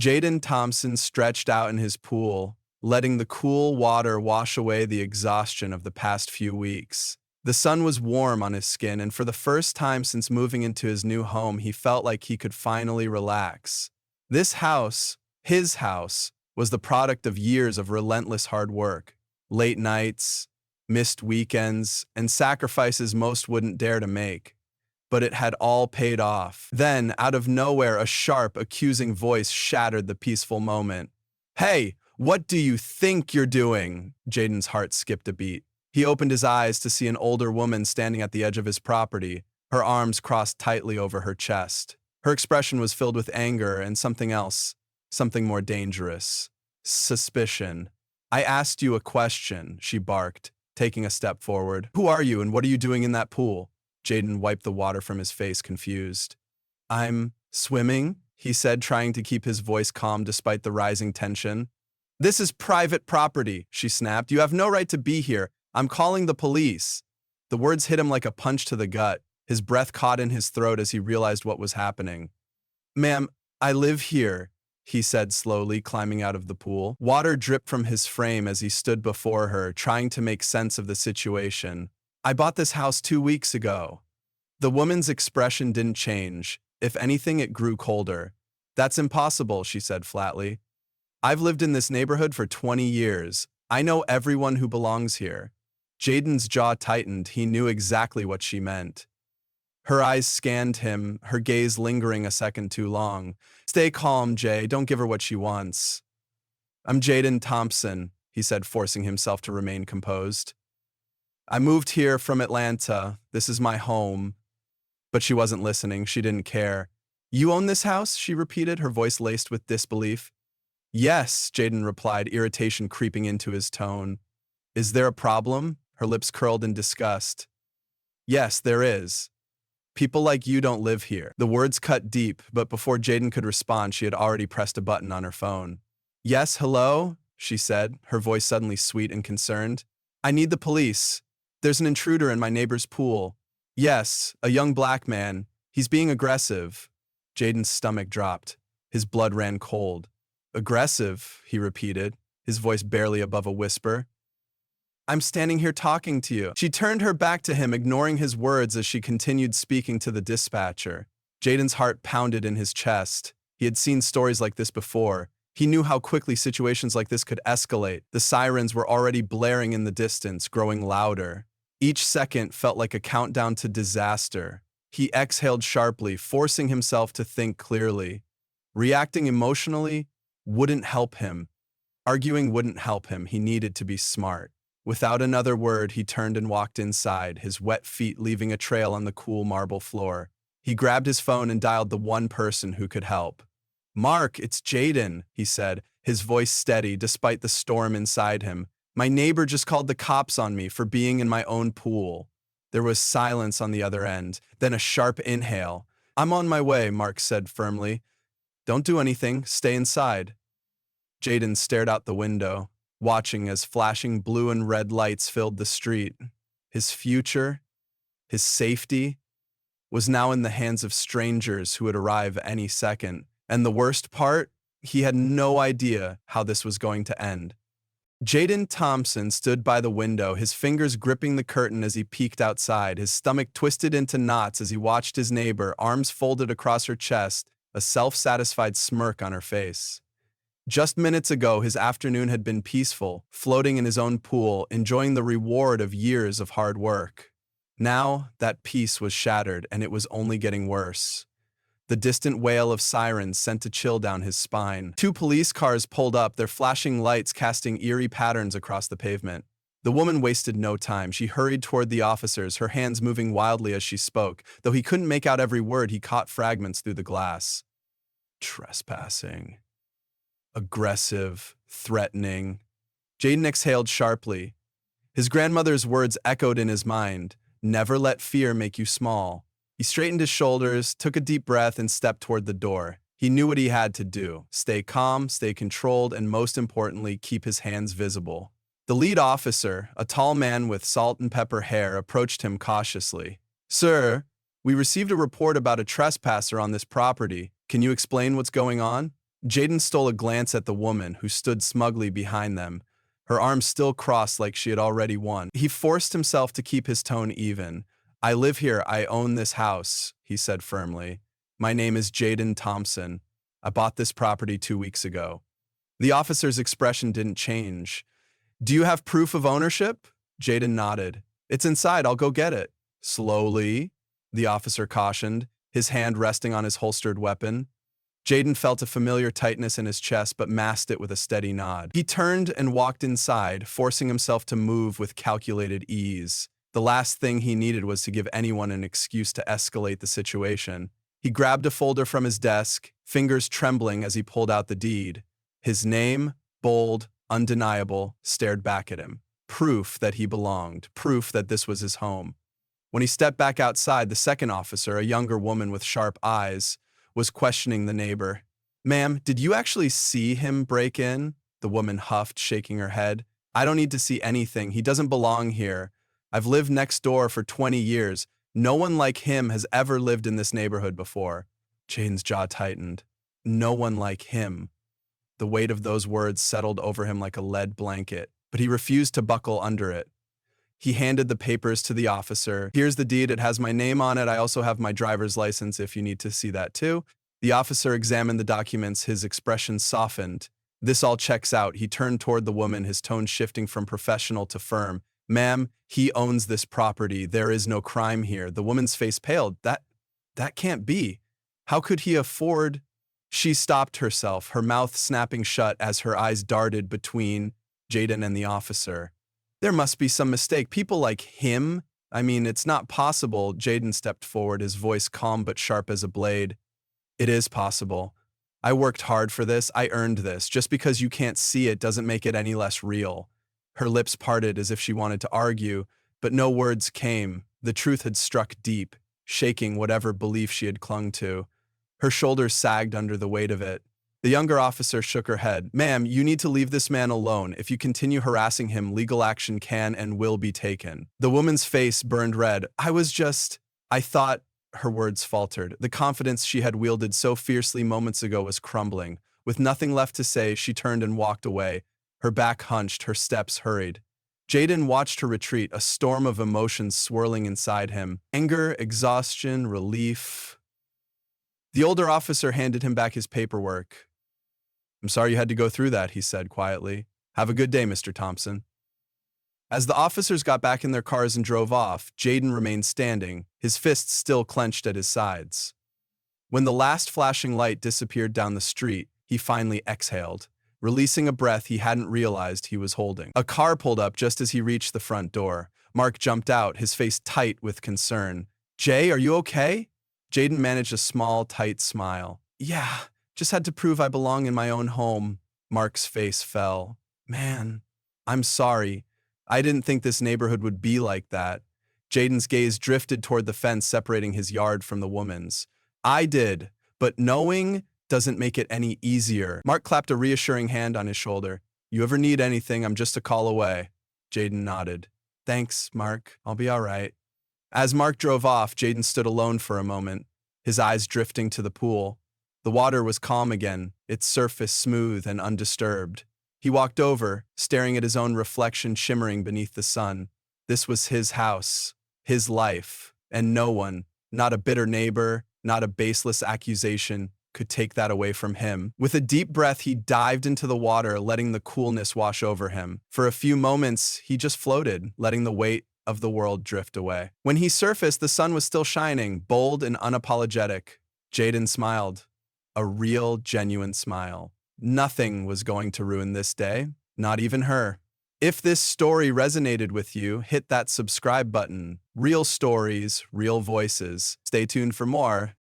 Jaden Thompson stretched out in his pool, letting the cool water wash away the exhaustion of the past few weeks. The sun was warm on his skin, and for the first time since moving into his new home, he felt like he could finally relax. This house, his house, was the product of years of relentless hard work, late nights, missed weekends, and sacrifices most wouldn't dare to make. But it had all paid off. Then, out of nowhere, a sharp, accusing voice shattered the peaceful moment. "Hey, what do you think you're doing?" Jaden's heart skipped a beat. He opened his eyes to see an older woman standing at the edge of his property, her arms crossed tightly over her chest. Her expression was filled with anger and something else, something more dangerous. Suspicion. "I asked you a question," she barked, taking a step forward. "Who are you and what are you doing in that pool?" Jaden wiped the water from his face, confused. "I'm swimming," he said, trying to keep his voice calm despite the rising tension. "This is private property," she snapped. "You have no right to be here. I'm calling the police." The words hit him like a punch to the gut. His breath caught in his throat as he realized what was happening. "Ma'am, I live here," he said slowly, climbing out of the pool. Water dripped from his frame as he stood before her, trying to make sense of the situation. "I bought this house 2 weeks ago." The woman's expression didn't change. If anything, it grew colder. "That's impossible," she said flatly. "I've lived in this neighborhood for 20 years. I know everyone who belongs here." Jaden's jaw tightened. He knew exactly what she meant. Her eyes scanned him, her gaze lingering a second too long. "Stay calm, Jay. Don't give her what she wants." "I'm Jaden Thompson," he said, forcing himself to remain composed. "I moved here from Atlanta. This is my home." But she wasn't listening. She didn't care. "You own this house?" she repeated, her voice laced with disbelief. "Yes," Jaden replied, irritation creeping into his tone. "Is there a problem?" Her lips curled in disgust. "Yes, there is. People like you don't live here." The words cut deep, but before Jaden could respond, she had already pressed a button on her phone. "Yes, hello?" she said, her voice suddenly sweet and concerned. "I need the police. There's an intruder in my neighbor's pool." "Yes, a young black man. He's being aggressive." Jaden's stomach dropped. His blood ran cold. "Aggressive," he repeated, his voice barely above a whisper. "I'm standing here talking to you." She turned her back to him, ignoring his words as she continued speaking to the dispatcher. Jaden's heart pounded in his chest. He had seen stories like this before. He knew how quickly situations like this could escalate. The sirens were already blaring in the distance, growing louder. Each second felt like a countdown to disaster. He exhaled sharply, forcing himself to think clearly. Reacting emotionally wouldn't help him. Arguing wouldn't help him. He needed to be smart. Without another word, he turned and walked inside, his wet feet leaving a trail on the cool marble floor. He grabbed his phone and dialed the one person who could help. "Mark, it's Jaden," he said, his voice steady despite the storm inside him. "My neighbor just called the cops on me for being in my own pool." There was silence on the other end, then a sharp inhale. "I'm on my way," Mark said firmly. "Don't do anything. Stay inside." Jaden stared out the window, watching as flashing blue and red lights filled the street. His future, his safety, was now in the hands of strangers who would arrive any second. And the worst part, he had no idea how this was going to end. Jaden Thompson stood by the window, his fingers gripping the curtain as he peeked outside, his stomach twisted into knots as he watched his neighbor, arms folded across her chest, a self-satisfied smirk on her face. Just minutes ago, his afternoon had been peaceful, floating in his own pool, enjoying the reward of years of hard work. Now, that peace was shattered, and it was only getting worse. The distant wail of sirens sent a chill down his spine. 2 police cars pulled up, their flashing lights casting eerie patterns across the pavement. The woman wasted no time. She hurried toward the officers, her hands moving wildly as she spoke. Though he couldn't make out every word, he caught fragments through the glass. Trespassing. Aggressive. Threatening. Jaden exhaled sharply. His grandmother's words echoed in his mind. Never let fear make you small. He straightened his shoulders, took a deep breath, and stepped toward the door. He knew what he had to do. Stay calm, stay controlled, and most importantly, keep his hands visible. The lead officer, a tall man with salt and pepper hair, approached him cautiously. "Sir, we received a report about a trespasser on this property. Can you explain what's going on?" Jaden stole a glance at the woman who stood smugly behind them, her arms still crossed like she had already won. He forced himself to keep his tone even. "I live here, I own this house," he said firmly. "My name is Jaden Thompson. I bought this property 2 weeks ago." The officer's expression didn't change. "Do you have proof of ownership?" Jaden nodded. "It's inside, I'll go get it." "Slowly," the officer cautioned, his hand resting on his holstered weapon. Jaden felt a familiar tightness in his chest but masked it with a steady nod. He turned and walked inside, forcing himself to move with calculated ease. The last thing he needed was to give anyone an excuse to escalate the situation. He grabbed a folder from his desk, fingers trembling as he pulled out the deed. His name, bold, undeniable, stared back at him. Proof that he belonged, proof that this was his home. When he stepped back outside, the second officer, a younger woman with sharp eyes, was questioning the neighbor. "Ma'am, did you actually see him break in?" The woman huffed, shaking her head. "I don't need to see anything. He doesn't belong here. I've lived next door for 20 years. No one like him has ever lived in this neighborhood before." Jaden's jaw tightened. No one like him. The weight of those words settled over him like a lead blanket, but he refused to buckle under it. He handed the papers to the officer. "Here's the deed. It has my name on it. I also have my driver's license if you need to see that too." The officer examined the documents, his expression softened. "This all checks out." He turned toward the woman, his tone shifting from professional to firm. "Ma'am, he owns this property. There is no crime here." The woman's face paled. That can't be. How could he afford? She stopped herself, her mouth snapping shut as her eyes darted between Jaden and the officer. "There must be some mistake. People like him? I mean, it's not possible." Jaden stepped forward, his voice calm but sharp as a blade. "It is possible. I worked hard for this. I earned this. Just because you can't see it doesn't make it any less real." Her lips parted as if she wanted to argue, but no words came. The truth had struck deep, shaking whatever belief she had clung to. Her shoulders sagged under the weight of it. The younger officer shook her head. "Ma'am, you need to leave this man alone. If you continue harassing him, legal action can and will be taken." The woman's face burned red. I thought," her words faltered. The confidence she had wielded so fiercely moments ago was crumbling. With nothing left to say, she turned and walked away. Her back hunched, her steps hurried. Jaden watched her retreat, a storm of emotions swirling inside him. Anger, exhaustion, relief. The older officer handed him back his paperwork. "I'm sorry you had to go through that," he said quietly. "Have a good day, Mr. Thompson." As the officers got back in their cars and drove off, Jaden remained standing, his fists still clenched at his sides. When the last flashing light disappeared down the street, he finally exhaled, releasing a breath he hadn't realized he was holding. A car pulled up just as he reached the front door. Mark jumped out, his face tight with concern. "Jay, are you okay?" Jaden managed a small, tight smile. "Yeah, just had to prove I belong in my own home." Mark's face fell. "Man, I'm sorry. I didn't think this neighborhood would be like that." Jaden's gaze drifted toward the fence separating his yard from the woman's. "I did, but knowing doesn't make it any easier." Mark clapped a reassuring hand on his shoulder. "You ever need anything, I'm just a call away." Jaden nodded. "Thanks, Mark. I'll be all right." As Mark drove off, Jaden stood alone for a moment, his eyes drifting to the pool. The water was calm again, its surface smooth and undisturbed. He walked over, staring at his own reflection shimmering beneath the sun. This was his house, his life, and no one, not a bitter neighbor, not a baseless accusation, could take that away from him. With a deep breath, he dived into the water, letting the coolness wash over him. For a few moments, he just floated, letting the weight of the world drift away. When he surfaced, the sun was still shining, bold and unapologetic. Jaden smiled. A real, genuine smile. Nothing was going to ruin this day, not even her. If this story resonated with you, hit that subscribe button. Real stories, real voices. Stay tuned for more.